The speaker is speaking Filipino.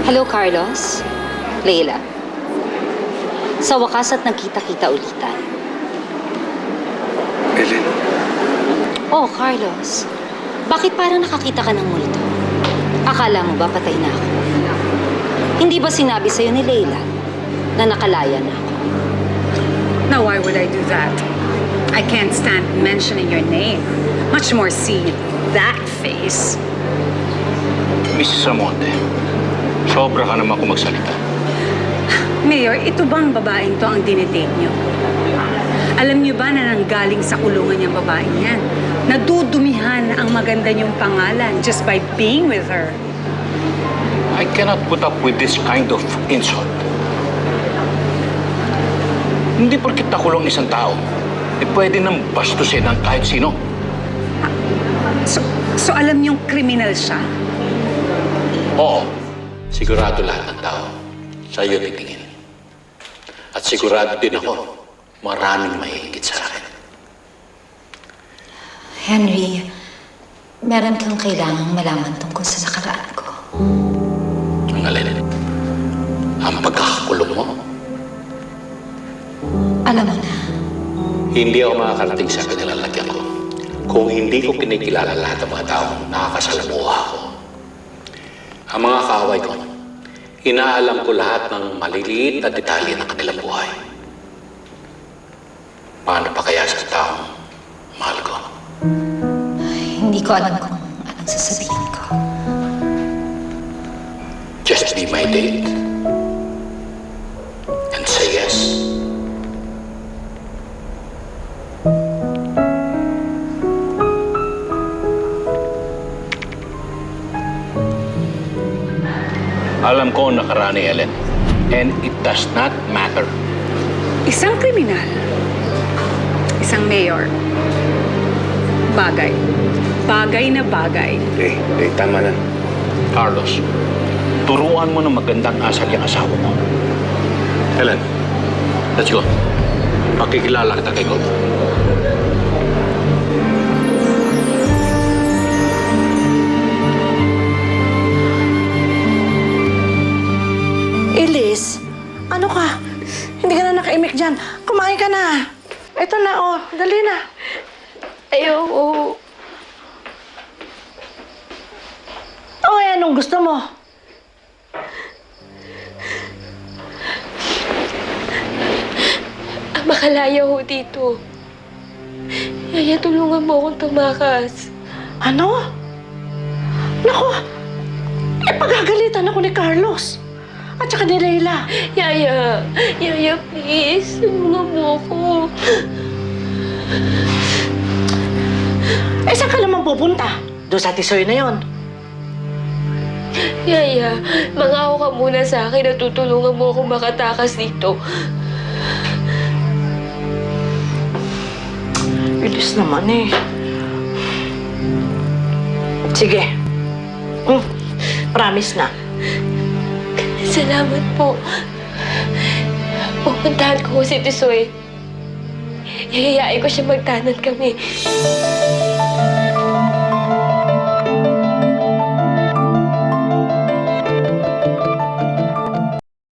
Hello, Carlos. Leila. Sa wakas at nagkita-kita ulitan. Ellen? Oh, Carlos. Bakit parang nakakita ka ng multo? Akala mo ba patay na ako? Hindi ba sinabi sa'yo ni Leila na nakalaya na ako? Now, why would I do that? I can't stand mentioning your name. Much more see that face. Mrs. Amonte, sobra ka naman kung magsalita. Mayor, ito bang babaeng to ang dinedate niyo? Alam niyo ba na nanggaling sa kulungan niyang babaeng yan? Nadudumihan na ang maganda niyong pangalan just by being with her. I cannot put up with this kind of insult. Hindi porkit nakulong isang tao, pwede nang bastusin ng kahit sino. So alam niyong kriminal siya? Oo, sigurado lahat ng tao sa iyo titingin. At sigurado din ako, maraming mahihigit sa akin. Henry, meron kang kailangang malaman tungkol sa nakaraan ko. Ang alin, ang pagkakakulong mo, Alam mo na. hindi ako makakarating sa kanilalagyan ko kung hindi ko kinikilala lahat ng mga taong nakakasalamuha ko. Ang mga kaaway ko, inaalam ko lahat ng maliliit na detalye ng kanilang buhay. Paano pa kaya sa taong mahal ko? Hindi ko alam kung anong sasabihin ko. Just be my date. And say yes. Alam ko ang nakaraan ni Ellen, and it does not matter. Isang kriminal, isang mayor. Bagay. Bagay na bagay. Tama na. Carlos, turuan mo ng magandang asal yung asawa mo. Ellen, let's go. Pakikilala kita kay God. Elise, ano ka? Hindi ka na nakaimik dyan. Kumain ka na. Ito na, oh. Dali na. Ayoko. Oh, anong gusto mo? Makalaya ho dito. Yaya, tulungan mo akong tumakas. Ano? Naku, pagagalitan ako ni Carlos. At saka ni Leila. Yaya, please. Tulungan mo ako. Saan ka naman pupunta? Doon sa tisoy na yon. Yaya, mangako ka muna sa akin na tutulungan mo akong makatakas dito. Bilis naman eh. Sige. Promise na. Salamat po. Pupuntahan ko si Tisoy. Yayayain ko siya magtanan kami.